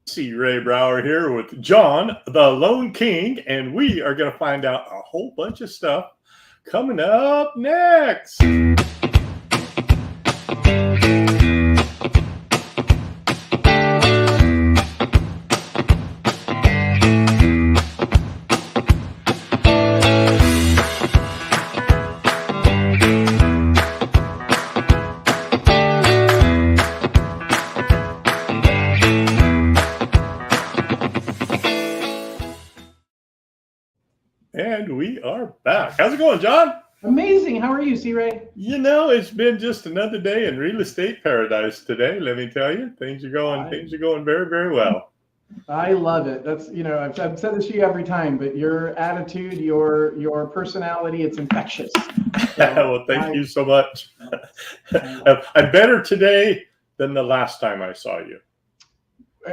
C. Ray Brower here with John, the Lone King, and we are going to find out a whole bunch of stuff coming up next. And we are back. How's it going, John? Amazing. How are you, C-Ray? You know, it's been just another day in real estate paradise today. Let me tell you, things are going very, very well. I love it. That's, I've said this to you every time, but your attitude, your personality, it's infectious. So well, thank you so much. I'm better today than the last time I saw you.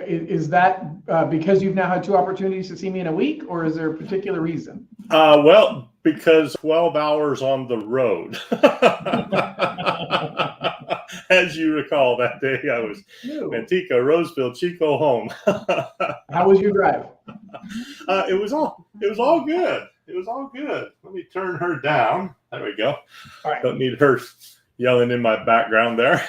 Is that because you've now had 2 opportunities to see me in a week, or is there a particular reason? Well, because 12 hours on the road. As you recall, that day I was Manteca, Roseville, Chico, home. How was your drive? It was all good. It was all good. Let me turn her down. There we go. All right. Don't need her yelling in my background there.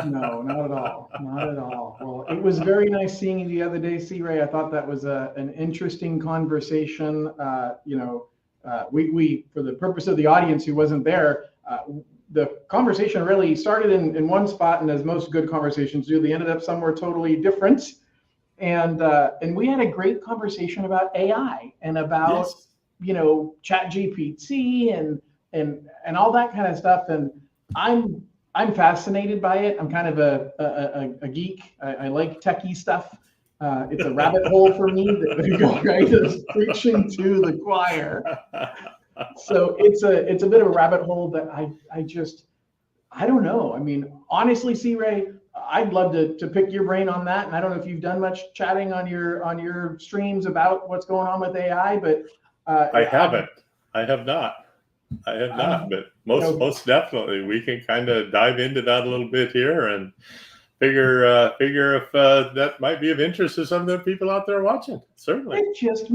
No, not at all. Not at all. Well, it was very nice seeing you the other day, C-Ray. I thought that was an interesting conversation. We for the purpose of the audience who wasn't there, the conversation really started in one spot, and as most good conversations do, they ended up somewhere totally different. And we had a great conversation about AI and about ChatGPT and all that kind of stuff. And I'm fascinated by it. I'm kind of a geek. I like techie stuff. It's a rabbit hole for me that we go right as preaching to the choir. So it's a bit of a rabbit hole that I don't know. I mean, honestly, C-Ray, I'd love to pick your brain on that. And I don't know if you've done much chatting on your streams about what's going on with AI, but I haven't. I have not, but most definitely we can kind of dive into that a little bit here and figure if that might be of interest to some of the people out there watching. Certainly. It just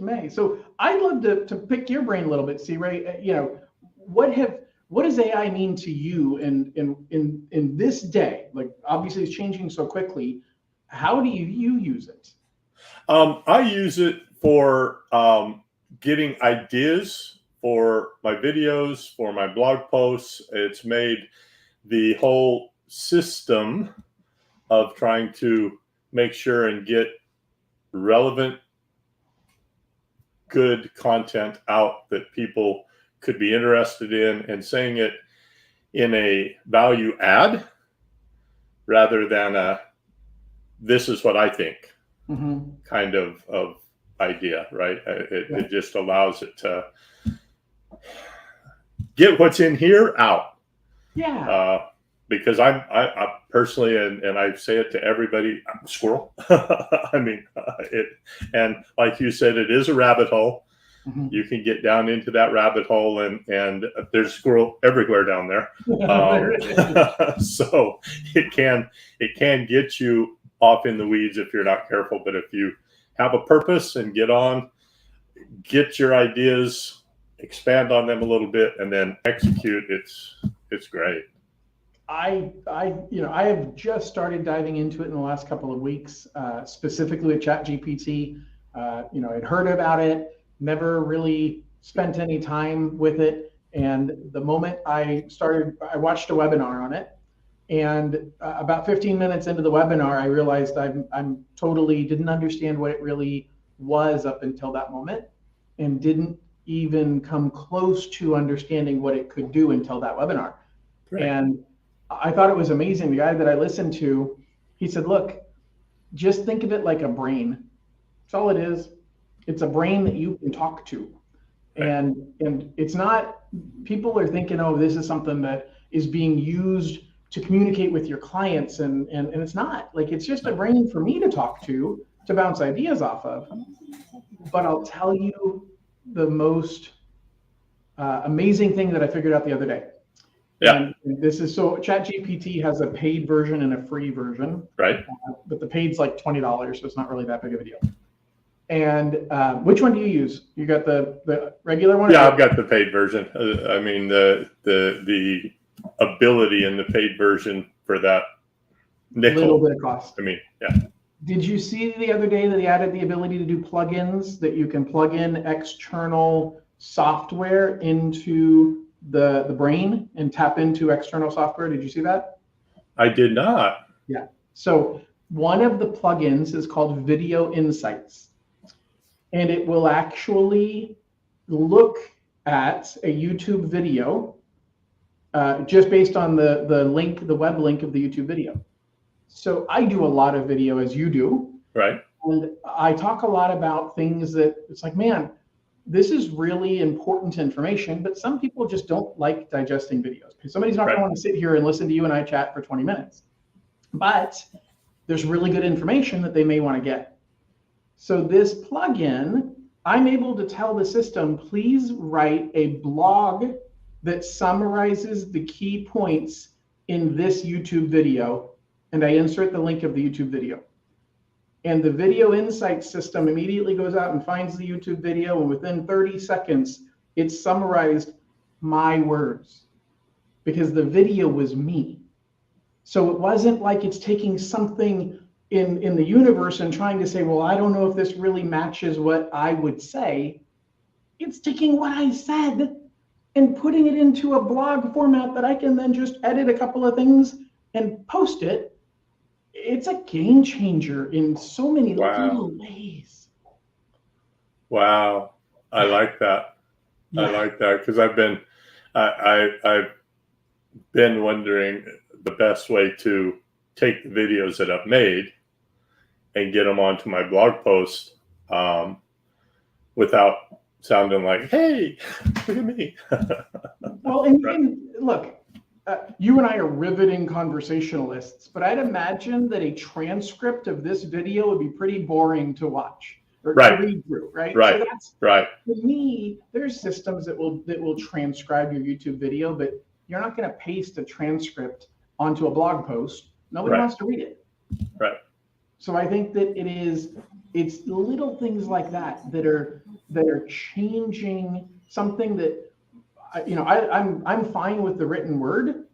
may. So I'd love to pick your brain a little bit, C-Ray. What does AI mean to you in this day? Like, obviously it's changing so quickly. How do you use it? I use it for getting ideas for my videos, for my blog posts. It's made the whole system of trying to make sure and get relevant, good content out that people could be interested in, and saying it in a value add rather than this is what I think kind of idea, right? It just allows it to get what's in here out. Yeah. Because I personally, and I say it to everybody, I'm a squirrel. I mean, and like you said, it is a rabbit hole. Mm-hmm. You can get down into that rabbit hole, and there's squirrel everywhere down there. So it can get you off in the weeds if you're not careful. But if you have a purpose and get your ideas, expand on them a little bit, and then execute, it's great. I have just started diving into it in the last couple of weeks, specifically with ChatGPT. I'd heard about it, never really spent any time with it. And the moment I watched a webinar on it, and about 15 minutes into the webinar, I realized I'm totally didn't understand what it really was up until that moment, and didn't even come close to understanding what it could do until that webinar. Right. And I thought it was amazing. The guy that I listened to, he said, look, just think of it like a brain. That's all it is. It's a brain that you can talk to. Right. And it's not, people are thinking, oh, this is something that is being used to communicate with your clients. And it's not. Like, it's just a brain for me to talk to bounce ideas off of. But I'll tell you the most amazing thing that I figured out the other day. Yeah. And this is so ChatGPT has a paid version and a free version, Right. but the paid's like $20, so it's not really that big of a deal. And which one do you use? You got the regular one? Yeah, I've got the paid version. I mean, the ability in the paid version for that nickel. Little bit of cost. I mean, yeah. Did you see the other day that he added the ability to do plugins, that you can plug in external software into the brain and tap into external software? Did you see that? I did not. Yeah. So one of the plugins is called Video Insights, and it will actually look at a YouTube video just based on the link, the web link of the YouTube video. So I do a lot of video, as you do. Right. And I talk a lot about things that it's like, man, this is really important information, but some people just don't like digesting videos. Somebody's not going to want to sit here and listen to you and I chat for 20 minutes. But there's really good information that they may want to get. So this plugin, I'm able to tell the system, please write a blog that summarizes the key points in this YouTube video, and I insert the link of the YouTube video. And the Video Insights system immediately goes out and finds the YouTube video, and within 30 seconds, it's summarized my words, because the video was me. So it wasn't like it's taking something in the universe and trying to say, well, I don't know if this really matches what I would say. It's taking what I said and putting it into a blog format that I can then just edit a couple of things and post it. It's a game changer in so many little ways. Wow. I like that. Yeah. I like that, because I've been wondering the best way to take the videos that I've made and get them onto my blog post without sounding like, hey, look at me. Well, and look, you and I are riveting conversationalists, but I'd imagine that a transcript of this video would be pretty boring to watch or to read through, right? Right. So that's for me. There's systems that will transcribe your YouTube video, but you're not going to paste a transcript onto a blog post. Nobody wants to read it. Right. So I think that it's little things like that that are changing something that, I'm fine with the written word,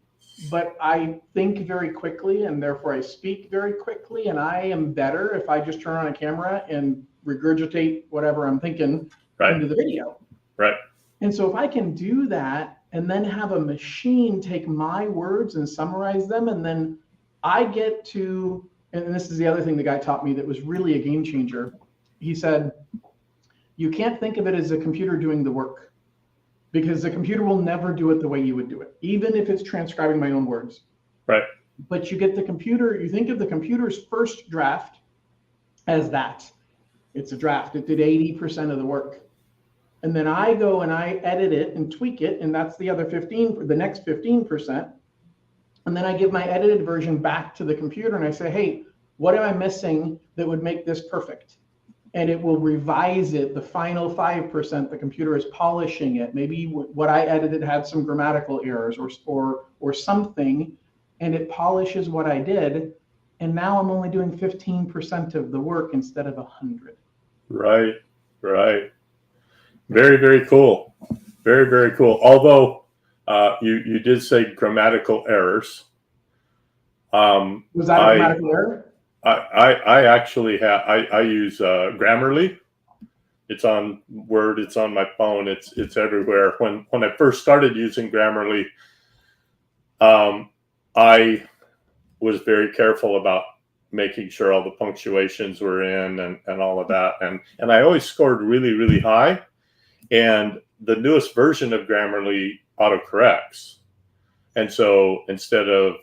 but I think very quickly, and therefore I speak very quickly, and I am better if I just turn on a camera and regurgitate whatever I'm thinking into the video. Right. And so if I can do that and then have a machine take my words and summarize them, and then I get to, and this is the other thing the guy taught me that was really a game changer. He said, you can't think of it as a computer doing the work, because the computer will never do it the way you would do it, even if it's transcribing my own words. Right. But you get the computer, you think of the computer's first draft as that. It's a draft. It did 80% of the work. And then I go and I edit it and tweak it, and that's the other the next 15%. And then I give my edited version back to the computer and I say, hey, what am I missing that would make this perfect? And it will revise it. The final 5%, the computer is polishing it. Maybe what I edited had some grammatical errors or something, and it polishes what I did. And now I'm only doing 15% of the work instead of 100. Right. Very, very cool. Very, very cool. Although you did say grammatical errors. Was that a grammatical error? I actually have, I use Grammarly. It's on Word, it's on my phone, it's everywhere. When I first started using Grammarly, I was very careful about making sure all the punctuations were in and all of that. And I always scored really, really high. And the newest version of Grammarly autocorrects. And so instead of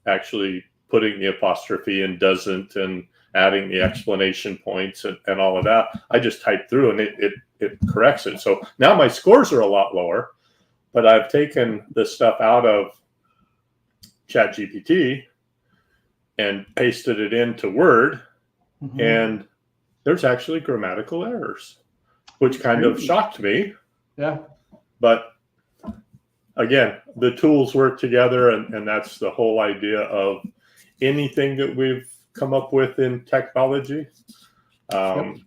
actually putting the apostrophe in, doesn't, and adding the explanation points and all of that, I just type through and it corrects it. So now my scores are a lot lower, but I've taken the stuff out of ChatGPT and pasted it into Word, and there's actually grammatical errors, which kind of shocked me. Yeah. But again, the tools work together, and that's the whole idea of anything that we've come up with in technology. Yep.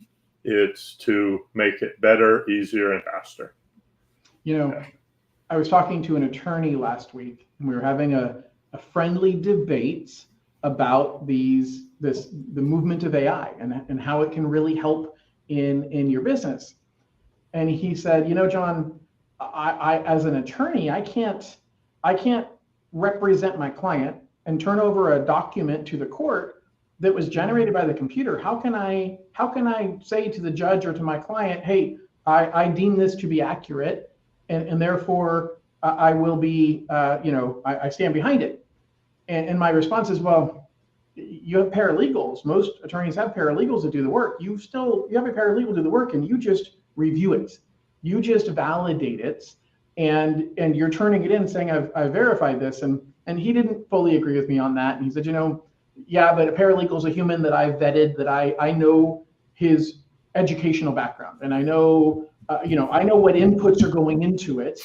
It's to make it better, easier, and faster. I was talking to an attorney last week, and we were having a friendly debate about the movement of AI and how it can really help in your business. And he said, John, I as an attorney, I can't represent my client and turn over a document to the court that was generated by the computer. How can I say to the judge or to my client, hey, I deem this to be accurate, and therefore I will be, I stand behind it. And my response is, well, you have paralegals. Most attorneys have paralegals that do the work. You have a paralegal do the work, and you just review it. You just validate it, and you're turning it in saying, I've verified this. And he didn't fully agree with me on that. And he said, yeah, but a paralegal is a human that I've vetted, that I know his educational background, and I know what inputs are going into it.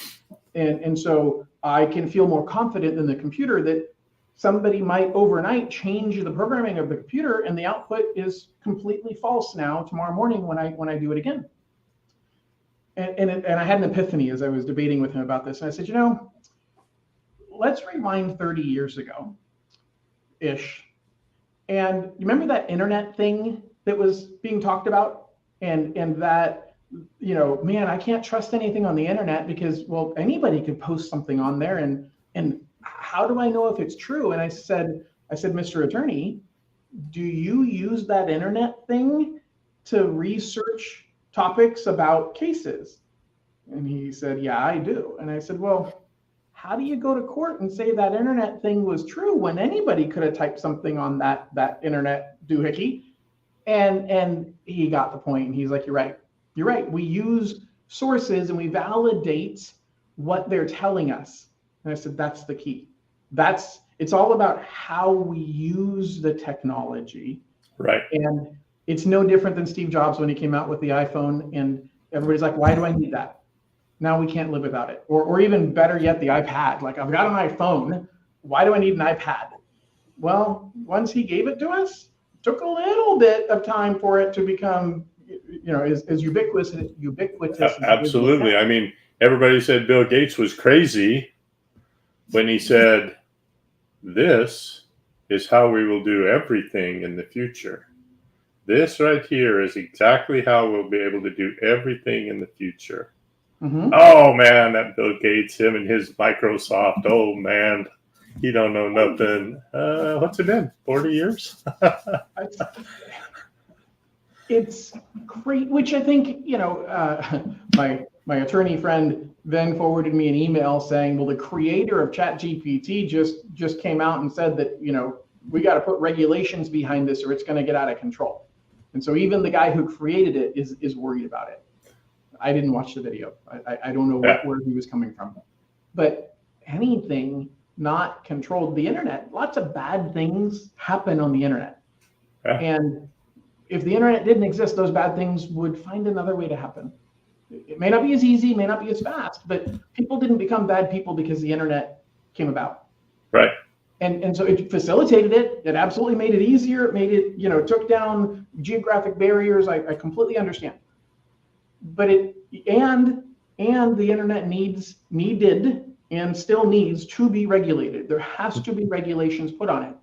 And so I can feel more confident than the computer that somebody might overnight change the programming of the computer, and the output is completely false now tomorrow morning when I do it again. And I had an epiphany as I was debating with him about this. And I said, let's rewind 30 years ago ish. And you remember that internet thing that was being talked about? And that, man, I can't trust anything on the internet because, well, anybody could post something on there, and how do I know if it's true? And I said, Mr. Attorney, do you use that internet thing to research topics about cases? And he said, yeah, I do. And I said, well, how do you go to court and say that internet thing was true when anybody could have typed something on that internet doohickey? And he got the point, and he's like, you're right. We use sources and we validate what they're telling us. And I said, that's the key. It's all about how we use the technology. Right. And it's no different than Steve Jobs when he came out with the iPhone, and everybody's like, why do I need that? Now we can't live without it. Or even better yet, the iPad. Like, I've got an iPhone. Why do I need an iPad? Well, once he gave it to us, it took a little bit of time for it to become, as ubiquitous as absolutely. I mean, everybody said Bill Gates was crazy when he said, this is how we will do everything in the future. This right here is exactly how we'll be able to do everything in the future. Mm-hmm. Oh man, that Bill Gates, him and his Microsoft. Oh man, he don't know nothing. What's it been? 40 years? It's great, which I think, my attorney friend then forwarded me an email saying, well, the creator of ChatGPT just came out and said that, we got to put regulations behind this or it's going to get out of control. And so even the guy who created it is worried about it. I didn't watch the video. I don't know where he was coming from. But anything not controlled, the internet, lots of bad things happen on the internet. Yeah. And if the internet didn't exist, those bad things would find another way to happen. It may not be as easy, may not be as fast, but people didn't become bad people because the internet came about. Right. And so it facilitated it. It absolutely made it easier. It made it, took down geographic barriers. I completely understand. But and the internet needed and still needs to be regulated. There has to be regulations put on it.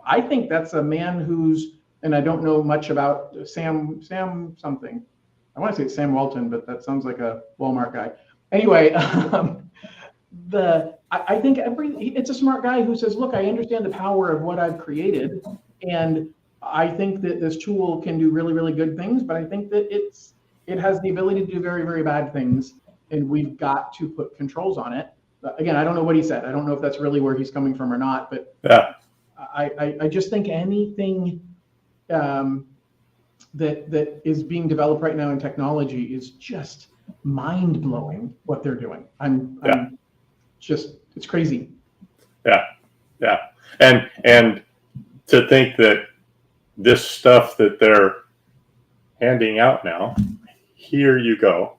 I think that's a man and I don't know much about Sam something. I want to say it's Sam Walton, but that sounds like a Walmart guy. Anyway, I think it's a smart guy who says, look, I understand the power of what I've created, and I think that this tool can do really, really good things, but I think that it has the ability to do very, very bad things, and we've got to put controls on it. Again, I don't know what he said. I don't know if that's really where he's coming from or not, but yeah. I just think anything that is being developed right now in technology is just mind-blowing what they're doing. I'm just, it's crazy. Yeah. And to think that this stuff that they're handing out now, here you go.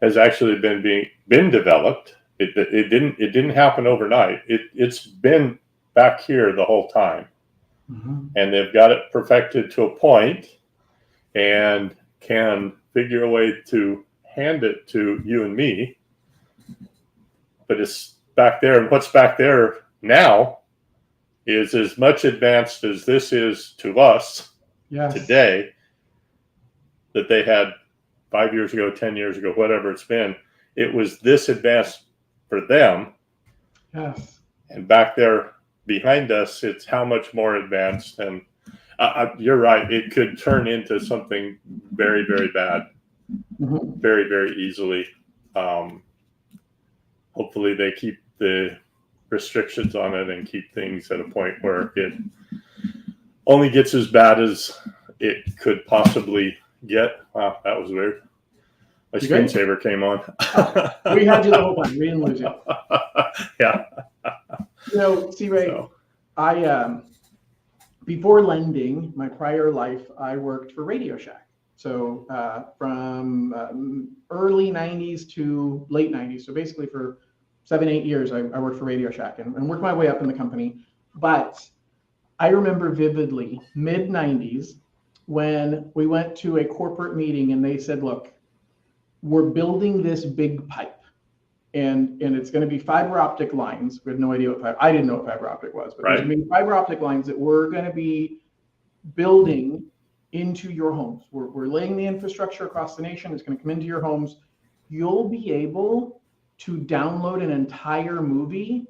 has actually been developed. It didn't happen overnight. It's been back here the whole time, and they've got it perfected to a point, and can figure a way to hand it to you and me. But it's back there, and what's back there now is as much advanced as this is to us today, that they had 5 years ago, 10 years ago, whatever it's been. It was this advanced for them. Yes. And back there behind us, it's how much more advanced. And you're right. It could turn into something very, very bad, very, very easily. Hopefully they keep the restrictions on it and keep things at a point where it only gets as bad as it could possibly get. Wow, that was weird. My screensaver came on. We had you the whole time. We didn't lose you. Yeah. You know, C-Ray, I before lending, my prior life, I worked for Radio Shack. So from early 90s to late 90s. So basically for 7-8 years, I worked for Radio Shack and worked my way up in the company. But I remember vividly mid 90s when we went to a corporate meeting and they said, look, we're building this big pipe and it's going to be fiber optic lines. We had no idea I didn't know what fiber optic was, but there's going to be fiber optic lines that we're going to be building into your homes. We're laying the infrastructure across the nation. It's going to come into your homes. You'll be able to download an entire movie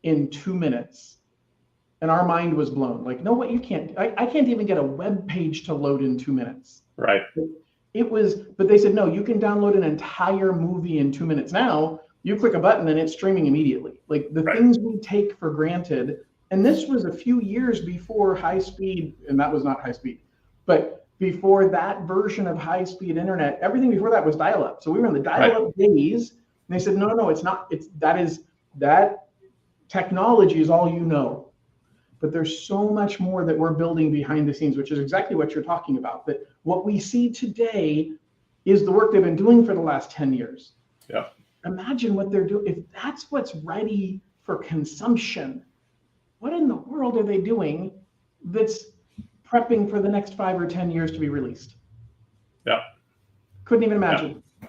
in 2 minutes. And our mind was blown. Like, no, what you can't, I can't even get a web page to load in 2 minutes. Right. But they said, no, you can download an entire movie in 2 minutes. Now you click a button and it's streaming immediately. Like the things we take for granted. And this was a few years before high speed, and that was not high speed, but before that version of high speed internet, everything before that was dial up. So we were in the dial up days. And they said, no, it's not. That technology is all you know. But there's so much more that we're building behind the scenes, which is exactly what you're talking about. That what we see today is the work they've been doing for the last 10 years. Yeah. Imagine what they're doing. If that's what's ready for consumption, what in the world are they doing that's prepping for the next 5 or 10 years to be released? Yeah. Couldn't even imagine. Yeah.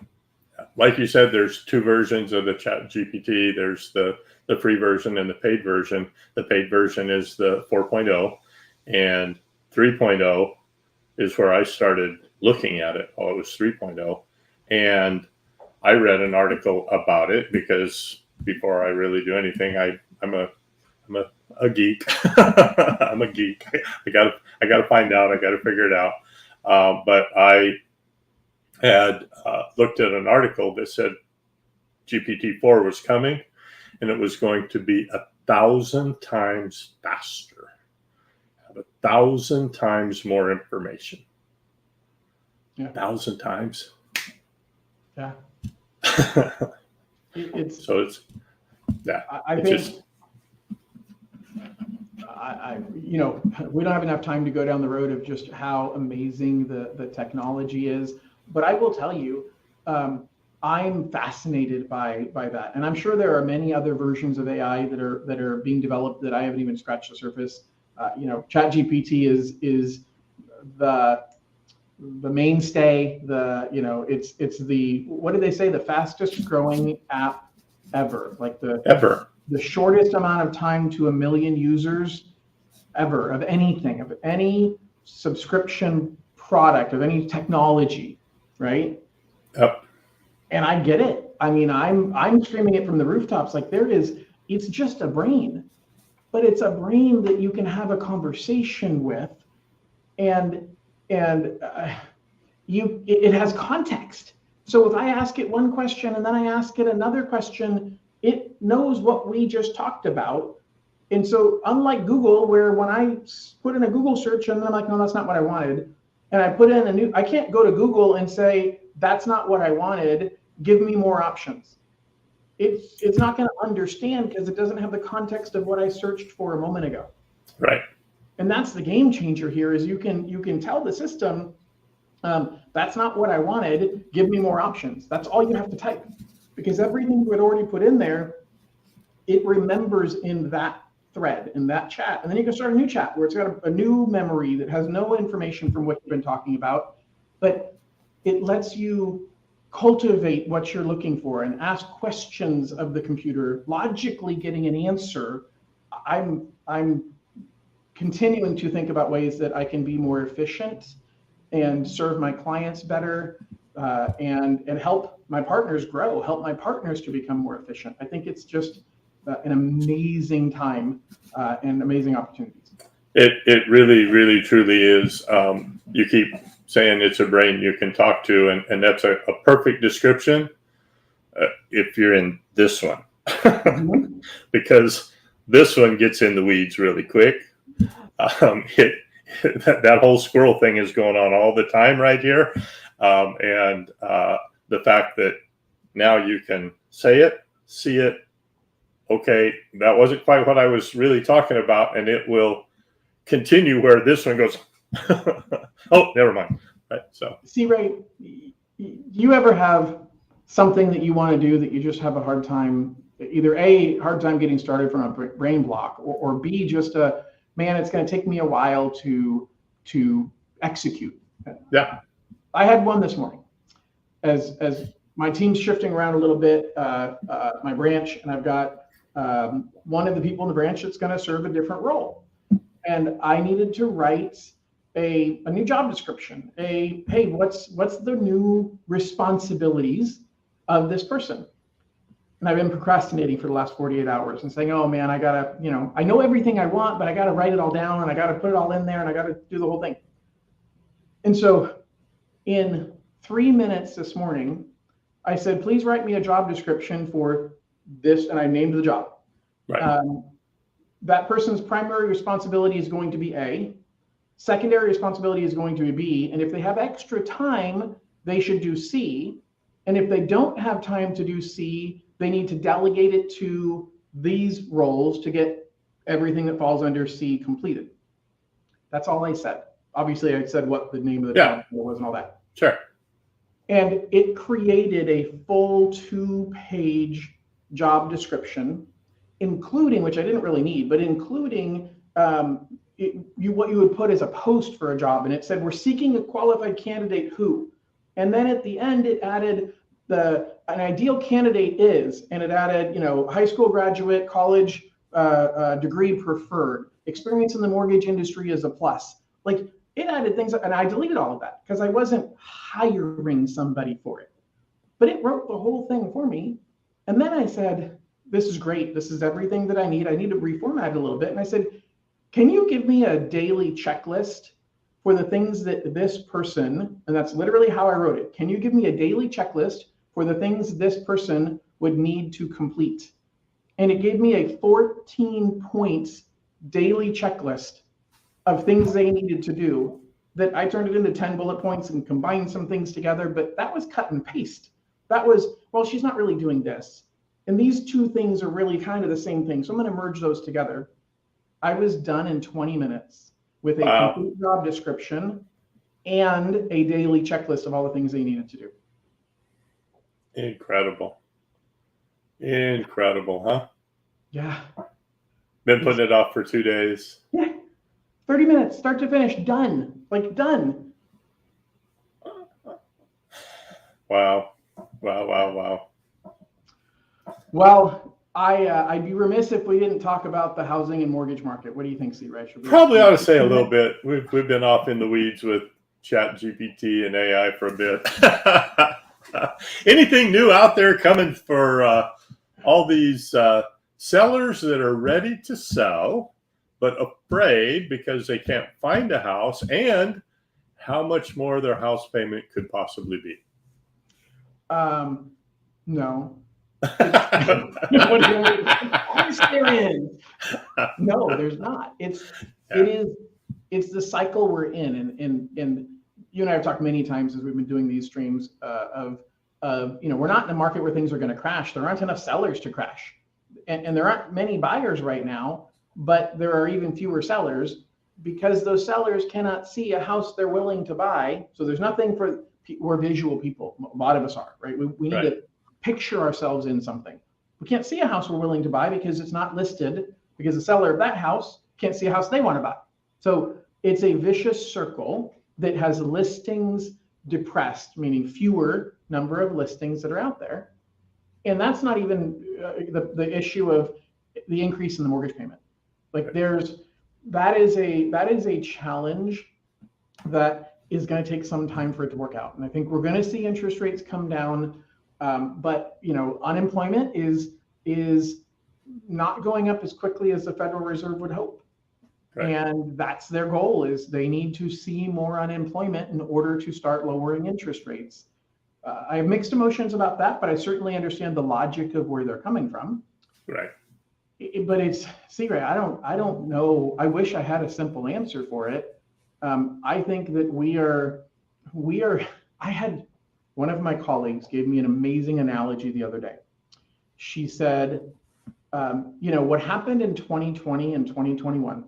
Like you said, there's 2 versions of the Chat GPT. There's the free version and the paid version. The paid version is the 4.0, and 3.0 is where I started looking at it. Oh, it was 3.0. And I read an article about it because before I really do anything, I'm a geek. I'm a geek. I gotta find out. I gotta figure it out. But I had looked at an article that said GPT-4 was coming, and it was going to be 1,000 times faster, have 1,000 times more information. Yeah. 1,000 times. Yeah. We don't have enough time to go down the road of just how amazing the technology is. But I will tell you, I'm fascinated by that, and I'm sure there are many other versions of AI that are being developed that I haven't even scratched the surface. ChatGPT is the mainstay. It's the, what did they say, the fastest growing app ever, like the shortest amount of time to 1 million users ever of anything, of any subscription product, of any technology, right? Yep. And I get it. I mean, I'm screaming it from the rooftops. Like it's just a brain, but it's a brain that you can have a conversation with, and it has context. So if I ask it one question and then I ask it another question, it knows what we just talked about. And so unlike Google, where when I put in a Google search and then I'm like, no, that's not what I wanted, and I put in I can't go to Google and say, that's not what I wanted, give me more options. It's not going to understand because it doesn't have the context of what I searched for a moment ago. Right. And that's the game changer here, is you can tell the system, That's not what I wanted. Give me more options. That's all you have to type, because everything you had already put in there, it remembers in that thread, in that chat. And then you can start a new chat where it's got a new memory that has no information from what you've been talking about, but it lets you cultivate what you're looking for and ask questions of the computer, logically getting an answer. I'm continuing to think about ways that I can be more efficient and serve my clients better, and help my partners grow, help my partners to become more efficient. I think it's just an amazing time and amazing opportunities. It really, really, truly is. You keep saying it's a brain you can talk to, and that's a perfect description if you're in this one. Mm-hmm. Because this one gets in the weeds really quick. That whole squirrel thing is going on all the time right here. And the fact that now you can say it, see it, okay, that wasn't quite what I was really talking about, and it will continue where this one goes, oh, never mind. Right. So see, Ray, you ever have something that you want to do that you just have a hard time, either A, hard time getting started from a brain block, or B, just man, it's going to take me a while to execute. Yeah. I had one this morning. As my team's shifting around a little bit, my branch, and I've got one of the people in the branch that's going to serve a different role. And I needed to write a new job description. Hey, what's the new responsibilities of this person? And I've been procrastinating for the last 48 hours and saying, oh man, I gotta, I know everything I want, but I gotta write it all down and I gotta put it all in there and I gotta do the whole thing. And so in 3 minutes this morning, I said, please write me a job description for this, and I named the job. Right. That person's primary responsibility is going to be A. Secondary responsibility is going to be B. And if they have extra time, they should do C. And if they don't have time to do C, they need to delegate it to these roles to get everything that falls under C completed. That's all I said. Obviously, I said what the name of the job was and all that. Sure. And it created a full 2-page job description, including, which I didn't really need, but including what you would put as a post for a job. And it said, we're seeking a qualified candidate who. And then at the end, it added an ideal candidate is, and it added, high school graduate, college degree preferred, experience in the mortgage industry is a plus. Like, it added things, and I deleted all of that because I wasn't hiring somebody for it. But it wrote the whole thing for me. And then I said, this is great. This is everything that I need. I need to reformat it a little bit. And I said, can you give me a daily checklist for the things that this person, and that's literally how I wrote it. Can you give me a daily checklist for the things this person would need to complete? And it gave me a 14-point daily checklist of things they needed to do, that I turned it into 10 bullet points and combined some things together, but that was cut and paste. That was, well, she's not really doing this. And these two things are really kind of the same thing. So I'm going to merge those together. I was done in 20 minutes with a complete job description and a daily checklist of all the things they needed to do. Incredible. Incredible, huh? Yeah. Been putting it off for 2 days. Yeah. 30 minutes, start to finish, done. Like, done. Wow. Wow. Well, I'd be remiss if we didn't talk about the housing and mortgage market. What do you think, C-Ray? Probably ought to say a little bit. We've been off in the weeds with Chat GPT and AI for a bit. Anything new out there coming for all these sellers that are ready to sell, but afraid because they can't find a house, and how much more their house payment could possibly be? No. What do you mean? Of course there is. No, there's not. It's the cycle we're in, and you and I have talked many times as we've been doing these streams of we're not in a market where things are going to crash. There aren't enough sellers to crash, and there aren't many buyers right now, but there are even fewer sellers. because those sellers cannot see a house they're willing to buy. So there's nothing for, we're visual people. A lot of us are, right? We need to picture ourselves in something. We can't see a house we're willing to buy because it's not listed, because the seller of that house can't see a house they want to buy. So it's a vicious circle that has listings depressed, meaning fewer number of listings that are out there. And that's not even the issue of the increase in the mortgage payment. Like that is a challenge that is going to take some time for it to work out. And I think we're going to see interest rates come down, but unemployment is not going up as quickly as the Federal Reserve would hope. Right. And that's their goal, is they need to see more unemployment in order to start lowering interest rates. I have mixed emotions about that, but I certainly understand the logic of where they're coming from. Right. But it's, see, Ray, I don't know. I wish I had a simple answer for it. I think that I had one of my colleagues gave me an amazing analogy the other day. She said, what happened in 2020 and 2021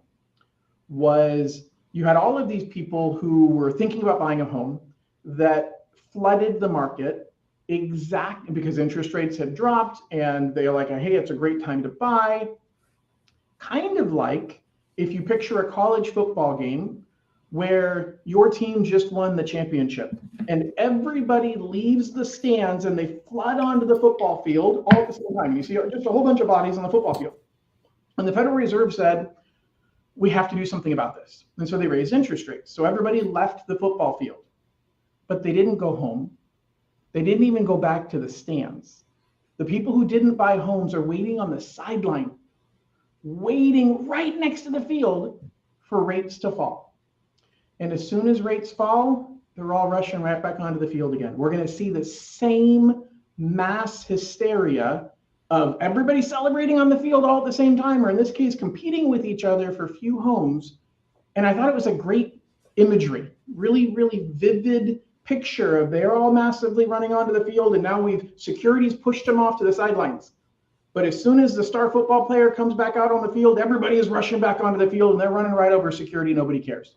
was you had all of these people who were thinking about buying a home that flooded the market because interest rates had dropped, and they're like, hey, it's a great time to buy. Kind of like if you picture a college football game where your team just won the championship and everybody leaves the stands and they flood onto the football field all at the same time. You see just a whole bunch of bodies on the football field. And the Federal Reserve said, we have to do something about this. And so they raised interest rates. So everybody left the football field, but they didn't go home. They didn't even go back to the stands. The people who didn't buy homes are waiting on the sideline, waiting right next to the field for rates to fall. And as soon as rates fall, they're all rushing right back onto the field again. We're going to see the same mass hysteria of everybody celebrating on the field all at the same time, or in this case, competing with each other for few homes. And I thought it was a great imagery, really, really vivid picture of they're all massively running onto the field, and now security's pushed them off to the sidelines. But as soon as the star football player comes back out on the field, everybody is rushing back onto the field and they're running right over security. Nobody cares.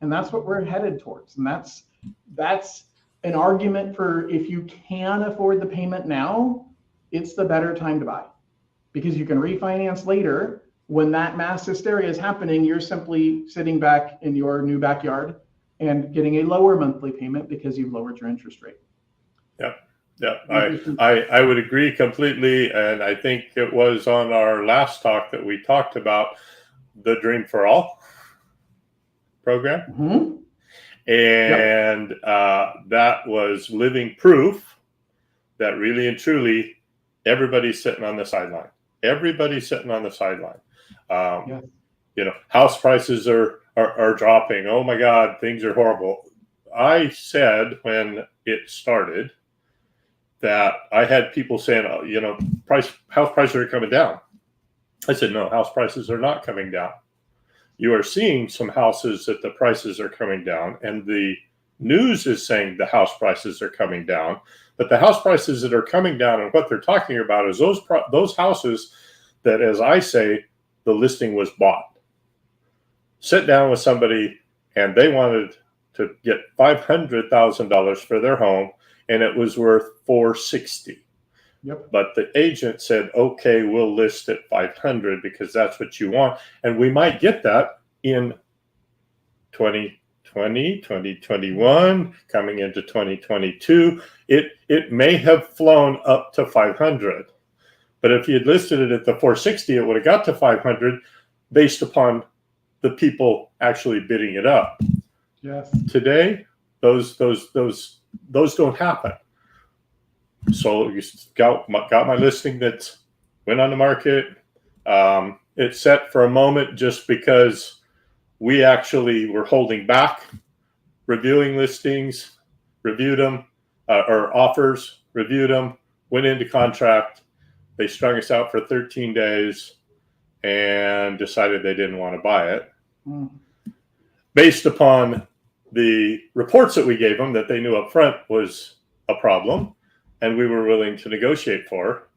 And that's what we're headed towards. And that's an argument for, if you can afford the payment now, it's the better time to buy, because you can refinance later. When that mass hysteria is happening, you're simply sitting back in your new backyard and getting a lower monthly payment because you've lowered your interest rate. Yeah. Yeah, I would agree completely. And I think it was on our last talk that we talked about the Dream for All program. Mm-hmm. And that was living proof that really and truly everybody's sitting on the sideline. Everybody's sitting on the sideline. House prices are dropping. Oh my God, things are horrible. I said when it started that I had people saying, house prices are coming down. I said, no, house prices are not coming down. You are seeing some houses that the prices are coming down, and the news is saying the house prices are coming down. But the house prices that are coming down, and what they're talking about is those houses that, as I say, the listing was bought. Sit down with somebody, and they wanted to get $500,000 for their home, and it was worth $460,000. Yep. But the agent said, okay, we'll list at $500,000 because that's what you want. And we might get that in 2020, 2021, coming into 2022. It may have flown up to $500,000. But if you had listed it at the $460,000, it would have got to $500,000 based upon the people actually bidding it up. Yes. Today, those don't happen. So you got my listing that went on the market. It set for a moment just because we actually were holding back, reviewing listings, reviewed them, or offers, reviewed them, went into contract. They strung us out for 13 days and decided they didn't want to buy it. Based upon the reports that we gave them that they knew up front was a problem, and we were willing to negotiate for.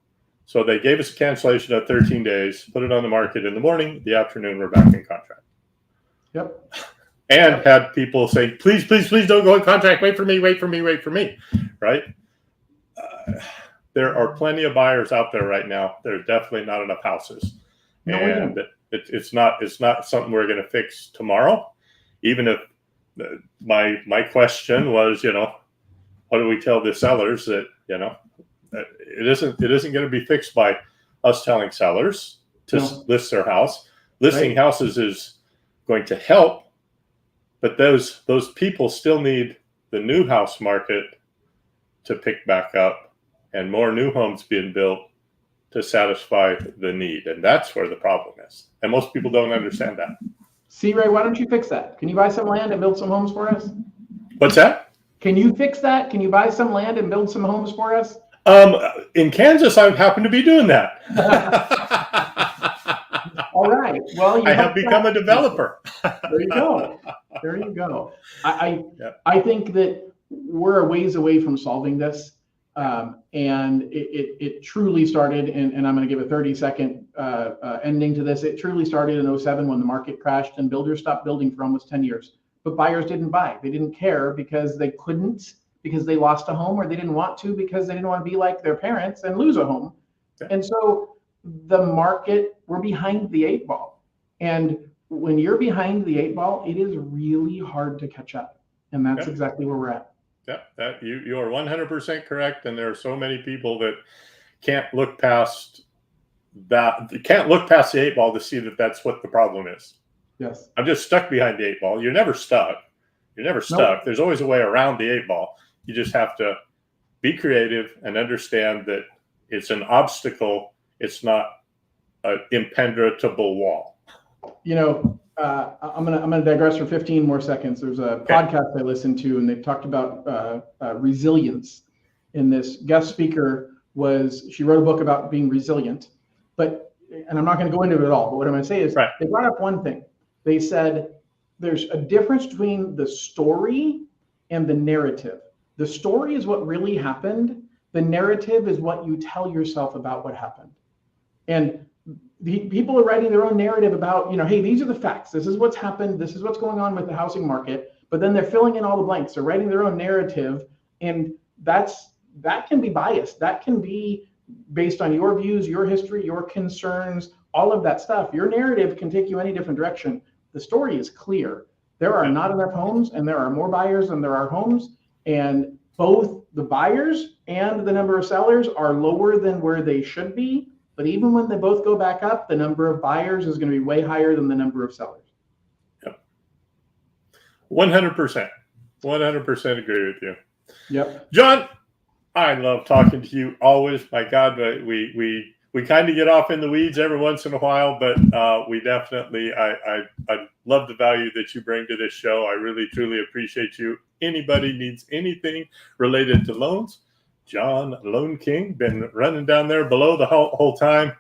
So they gave us a cancellation of 13 days, put it on the market in the morning, the afternoon, we're back in contract. Yep. And had people say, please, please, please don't go in contract. Wait for me, wait for me, wait for me. Right? There are plenty of buyers out there right now. There's definitely not enough houses. No, and it's not something we're going to fix tomorrow. Even if my question was, what do we tell the sellers that, it isn't going to be fixed by us telling sellers to list their house. Listing houses is going to help, but those people still need the new house market to pick back up and more new homes being built to satisfy the need. And that's where the problem is. And most people don't understand that. See, Ray, why don't you fix that? Can you buy some land and build some homes for us? What's that? Can you fix that? Can you buy some land and build some homes for us? In Kansas, I happen to be doing that. All right. Well, I have become a developer. There you go. There you go. I think that we're a ways away from solving this. And it truly started, and I'm going to give a 30-second ending to this. It truly started in 2007 when the market crashed and builders stopped building for almost 10 years. But buyers didn't buy. They didn't care because they couldn't, because they lost a home, or they didn't want to because they didn't want to be like their parents and lose a home. Yeah. And so the market, we're behind the 8 ball. And when you're behind the 8 ball, it is really hard to catch up. And that's exactly where we're at. Yeah, that you are 100% correct, and there are so many people that can't look past that. They can't look past the 8 ball to see that that's what the problem is. Yes, I'm just stuck behind the 8 ball. You're never stuck. You're never stuck. Nope. There's always a way around the 8 ball. You just have to be creative and understand that it's an obstacle. It's not an impenetrable wall. I'm gonna digress for 15 more seconds. There's a podcast I listened to, and they've talked about resilience. And this guest speaker she wrote a book about being resilient, and I'm not going to go into it at all. But what I'm going to say is They brought up one thing. They said there's a difference between the story and the narrative. The story is what really happened. The narrative is what you tell yourself about what happened. And people are writing their own narrative about, hey, these are the facts. This is what's happened. This is what's going on with the housing market. But then they're filling in all the blanks. They're writing their own narrative. And that can be biased. That can be based on your views, your history, your concerns, all of that stuff. Your narrative can take you any different direction. The story is clear. There are not enough homes, and there are more buyers than there are homes. And both the buyers and the number of sellers are lower than where they should be. But even when they both go back up, the number of buyers is going to be way higher than the number of sellers. Yep. 100%. 100% agree with you. Yep. John, I love talking to you always. My God, but we kind of get off in the weeds every once in a while, but we definitely, I love the value that you bring to this show. I really, truly appreciate you. Anybody needs anything related to loans, John Loan King, been running down there below the whole time.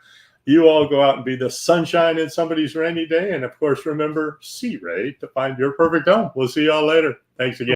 You all go out and be the sunshine in somebody's rainy day. And of course, remember, see Ray to find your perfect home. We'll see y'all later. Thanks again.